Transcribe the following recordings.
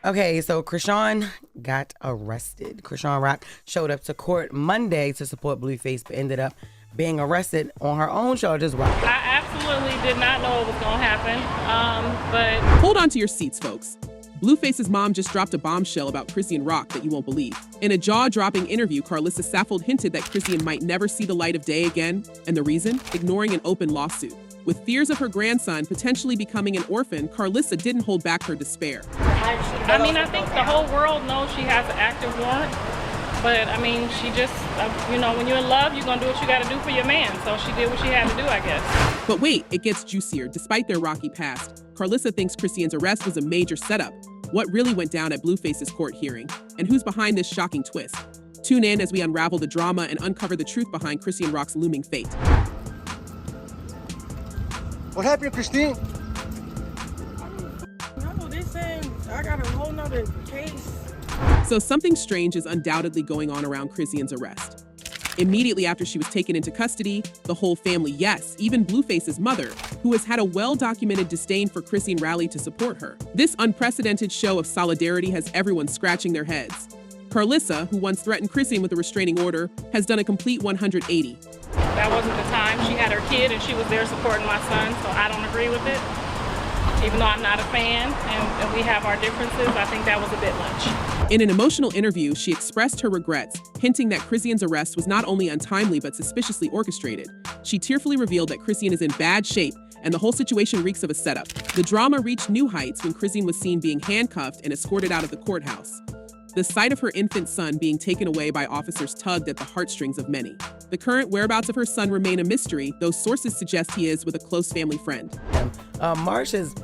Okay, so Chrisean got arrested. Chrisean Rock showed up to court Monday to support Blueface, but ended up being arrested on her own charges. I absolutely did not know it was going to happen, but... Hold on to your seats, folks. Blueface's mom just dropped a bombshell about Chrisean Rock that you won't believe. In a jaw-dropping interview, Carlissa Saffold hinted that Chrisean might never see the light of day again, and the reason? Ignoring an open lawsuit. With fears of her grandson potentially becoming an orphan, Carlissa didn't hold back her despair. I mean, I think the whole world knows she has an active warrant, but I mean, she just, when you're in love, you're gonna do what you gotta do for your man, so she did what she had to do, I guess. But wait, it gets juicier. Despite their rocky past, Carlissa thinks Chrisean's arrest was a major setup. What really went down at Blueface's court hearing? And who's behind this shocking twist? Tune in as we unravel the drama and uncover the truth behind Chrisean Rock's looming fate. What happened, Christine? No, they saying I got a whole nother case. So something strange is undoubtedly going on around Chrisean's arrest. Immediately after she was taken into custody, the whole family, yes, even Blueface's mother, who has had a well-documented disdain for Chrisean, rallied to support her. This unprecedented show of solidarity has everyone scratching their heads. Carlissa, who once threatened Chrisean with a restraining order, has done a complete 180. That wasn't the time. She had her kid and she was there supporting my son, so I don't agree with it. Even though I'm not a fan and we have our differences, I think that was a bit much. In an emotional interview, she expressed her regrets, hinting that Chrisean's arrest was not only untimely but suspiciously orchestrated. She tearfully revealed that Chrisean is in bad shape and the whole situation reeks of a setup. The drama reached new heights when Chrisean was seen being handcuffed and escorted out of the courthouse. The sight of her infant son being taken away by officers tugged at the heartstrings of many. The current whereabouts of her son remain a mystery, though sources suggest he is with a close family friend. Marsh is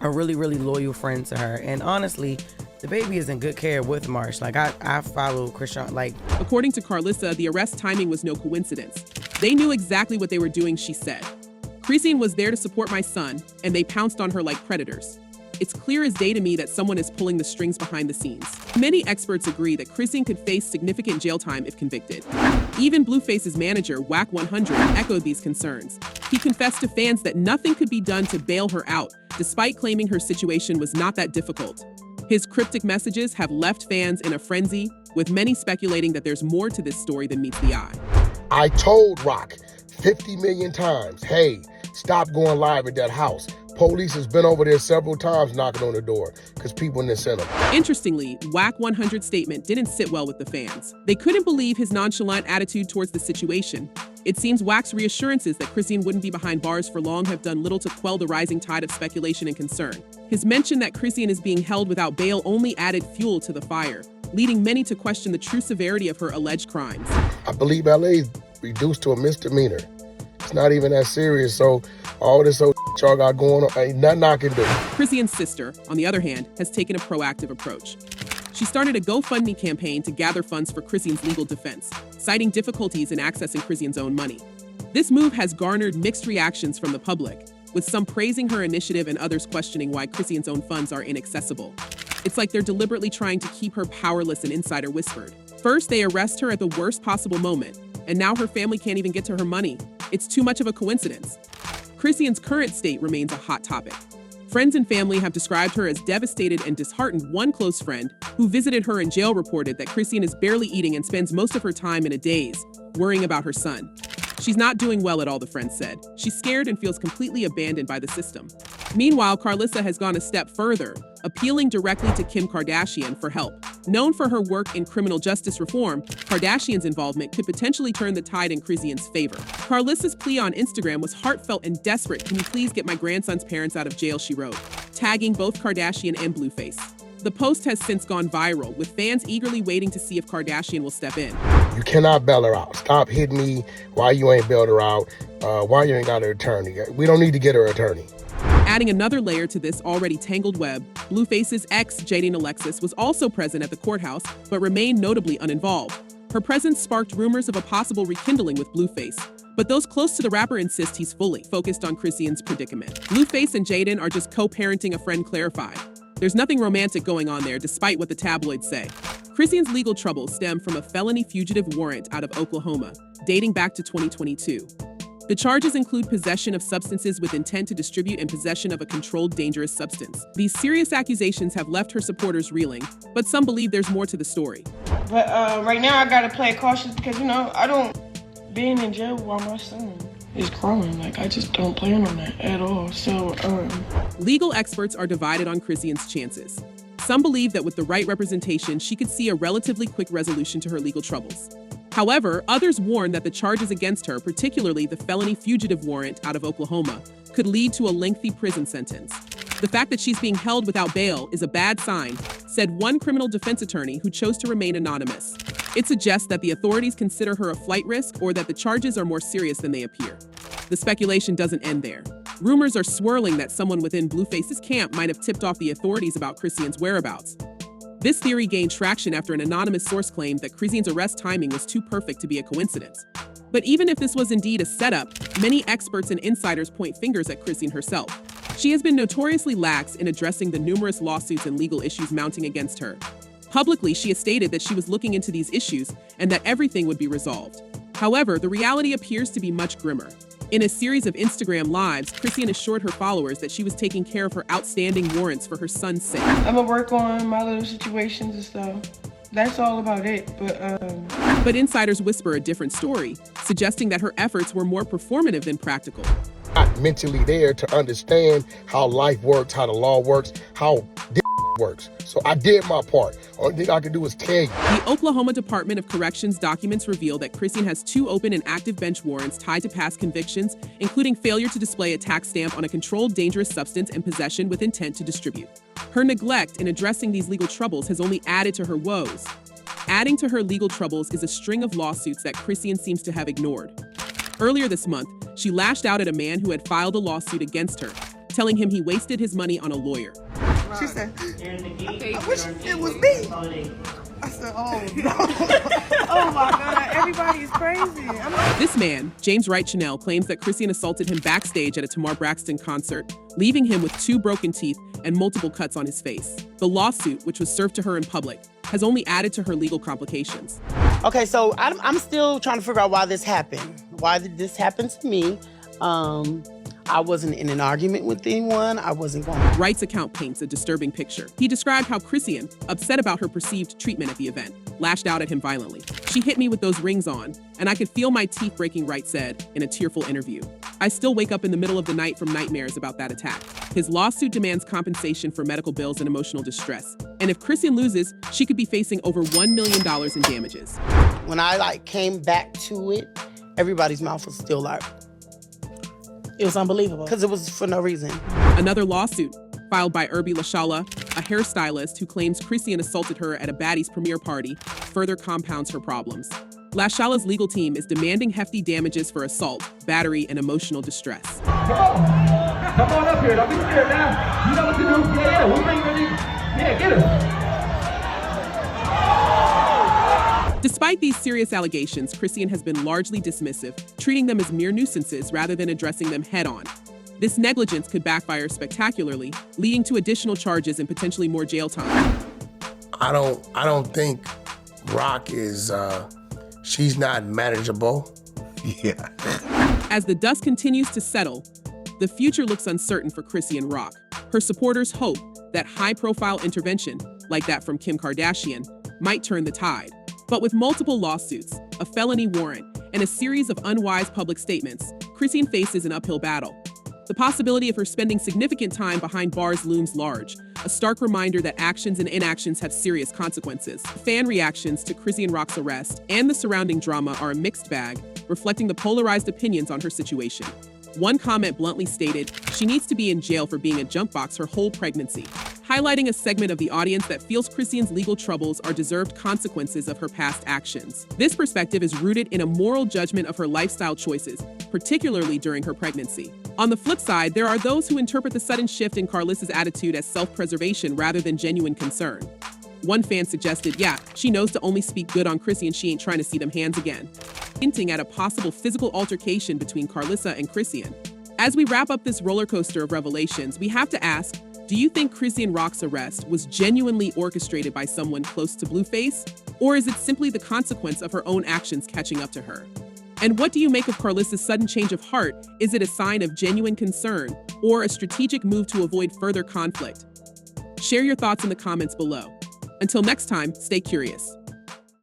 a really, really loyal friend to her, and honestly, the baby is in good care with Marsh. Like, I follow Chrisean, According to Carlissa, the arrest timing was no coincidence. They knew exactly what they were doing, she said. Chrisean was there to support my son, and they pounced on her like predators. It's clear as day to me that someone is pulling the strings behind the scenes. Many experts agree that Chrisean could face significant jail time if convicted. Even Blueface's manager, Whack 100, echoed these concerns. He confessed to fans that nothing could be done to bail her out, despite claiming her situation was not that difficult. His cryptic messages have left fans in a frenzy, with many speculating that there's more to this story than meets the eye. I told Rock 50 million times, hey, stop going live at that house. Police has been over there several times knocking on the door because people in the center. Interestingly, Whack 100's statement didn't sit well with the fans. They couldn't believe his nonchalant attitude towards the situation. It seems Whack's reassurances that Chrisean wouldn't be behind bars for long have done little to quell the rising tide of speculation and concern. His mention that Chrisean is being held without bail only added fuel to the fire, leading many to question the true severity of her alleged crimes. I believe LA is reduced to a misdemeanor. It's not even that serious, so all this old y'all got going on, ain't nothing I can do. Chrisean's sister, on the other hand, has taken a proactive approach. She started a GoFundMe campaign to gather funds for Chrisean's legal defense, citing difficulties in accessing Chrisean's own money. This move has garnered mixed reactions from the public, with some praising her initiative and others questioning why Chrisean's own funds are inaccessible. It's like they're deliberately trying to keep her powerless, an insider whispered. First, they arrest her at the worst possible moment, and now her family can't even get to her money. It's too much of a coincidence. Chrisean's current state remains a hot topic. Friends and family have described her as devastated and disheartened. One close friend who visited her in jail reported that Chrisean is barely eating and spends most of her time in a daze, worrying about her son. She's not doing well at all, the friend said. She's scared and feels completely abandoned by the system. Meanwhile, Carlissa has gone a step further, appealing directly to Kim Kardashian for help. Known for her work in criminal justice reform, Kardashian's involvement could potentially turn the tide in Chrisean's favor. Carlissa's plea on Instagram was heartfelt and desperate. "Can you please get my grandson's parents out of jail?" she wrote, tagging both Kardashian and Blueface. The post has since gone viral, with fans eagerly waiting to see if Kardashian will step in. You cannot bail her out. Stop hitting me. Why you ain't bailed her out? Why you ain't got her attorney? We don't need to get her attorney. Adding another layer to this already tangled web, Blueface's ex, jaidyn Alexis, was also present at the courthouse, but remained notably uninvolved. Her presence sparked rumors of a possible rekindling with Blueface, but those close to the rapper insist he's fully focused on Chrisean's predicament. Blueface and jaidyn are just co-parenting, a friend clarified. There's nothing romantic going on there, despite what the tabloids say. Chrisean's legal troubles stem from a felony fugitive warrant out of Oklahoma, dating back to 2022. The charges include possession of substances with intent to distribute and possession of a controlled dangerous substance. These serious accusations have left her supporters reeling, but some believe there's more to the story. But right now I gotta play it cautious because, I don't, being in jail while my son is growing, I just don't plan on that at all. So, Legal experts are divided on Chrisean's chances. Some believe that with the right representation, she could see a relatively quick resolution to her legal troubles. However, others warn that the charges against her, particularly the felony fugitive warrant out of Oklahoma, could lead to a lengthy prison sentence. The fact that she's being held without bail is a bad sign, said one criminal defense attorney who chose to remain anonymous. It suggests that the authorities consider her a flight risk or that the charges are more serious than they appear. The speculation doesn't end there. Rumors are swirling that someone within Blueface's camp might have tipped off the authorities about Chrisean's whereabouts. This theory gained traction after an anonymous source claimed that Chrisean's arrest timing was too perfect to be a coincidence. But even if this was indeed a setup, many experts and insiders point fingers at Chrisean herself. She has been notoriously lax in addressing the numerous lawsuits and legal issues mounting against her. Publicly, she has stated that she was looking into these issues and that everything would be resolved. However, the reality appears to be much grimmer. In a series of Instagram lives, Chrisean assured her followers that she was taking care of her outstanding warrants for her son's sake. I'm gonna work on my little situations and stuff. That's all about it, But insiders whisper a different story, suggesting that her efforts were more performative than practical. Not mentally there to understand how life works, how the law works, how works. So I did my part. Only thing I can do is tell you. The Oklahoma Department of Corrections documents reveal that Chrisean has 2 open and active bench warrants tied to past convictions, including failure to display a tax stamp on a controlled dangerous substance and possession with intent to distribute. Her neglect in addressing these legal troubles has only added to her woes. Adding to her legal troubles is a string of lawsuits that Chrisean seems to have ignored. Earlier this month, she lashed out at a man who had filed a lawsuit against her, telling him he wasted his money on a lawyer. She said, I wish it was me. I said, oh no. oh my God, everybody is crazy. This man, James Wright Chanel, claims that Chrisean assaulted him backstage at a Tamar Braxton concert, leaving him with 2 broken teeth and multiple cuts on his face. The lawsuit, which was served to her in public, has only added to her legal complications. Okay, so I'm still trying to figure out why this happened. Why did this happen to me? I wasn't in an argument with anyone. I wasn't going. Wright's account paints a disturbing picture. He described how Chrisean, upset about her perceived treatment at the event, lashed out at him violently. She hit me with those rings on, and I could feel my teeth breaking, Wright said in a tearful interview. I still wake up in the middle of the night from nightmares about that attack. His lawsuit demands compensation for medical bills and emotional distress. And if Chrisean loses, she could be facing over $1 million in damages. When I came back to it, everybody's mouth was still it was unbelievable because it was for no reason. Another lawsuit filed by Irby Lashala, a hairstylist who claims Chrisean assaulted her at a Baddies premiere party, further compounds her problems. Lashala's legal team is demanding hefty damages for assault, battery, and emotional distress. Come on up here. Don't be scared now. You know what to do. Yeah, we'll bring it in. Yeah, get him. Despite these serious allegations, Chrisean has been largely dismissive, treating them as mere nuisances rather than addressing them head-on. This negligence could backfire spectacularly, leading to additional charges and potentially more jail time. I don't think Rock is, she's not manageable. Yeah. As the dust continues to settle, the future looks uncertain for Chrisean Rock. Her supporters hope that high-profile intervention, like that from Kim Kardashian, might turn the tide. But with multiple lawsuits, a felony warrant, and a series of unwise public statements, Chrisean faces an uphill battle. The possibility of her spending significant time behind bars looms large, a stark reminder that actions and inactions have serious consequences. Fan reactions to Chrisean Rock's arrest and the surrounding drama are a mixed bag, reflecting the polarized opinions on her situation. One comment bluntly stated, she needs to be in jail for being a junk box her whole pregnancy, highlighting a segment of the audience that feels Chrisean's legal troubles are deserved consequences of her past actions. This perspective is rooted in a moral judgment of her lifestyle choices, particularly during her pregnancy. On the flip side, there are those who interpret the sudden shift in Carlissa's attitude as self-preservation rather than genuine concern. One fan suggested, yeah, she knows to only speak good on Chrisean, she ain't trying to see them hands again, hinting at a possible physical altercation between Carlissa and Chrisean. As we wrap up this roller coaster of revelations, we have to ask, do you think Chrisean Rock's arrest was genuinely orchestrated by someone close to Blueface? Or is it simply the consequence of her own actions catching up to her? And what do you make of Carlissa's sudden change of heart? Is it a sign of genuine concern or a strategic move to avoid further conflict? Share your thoughts in the comments below. Until next time, stay curious.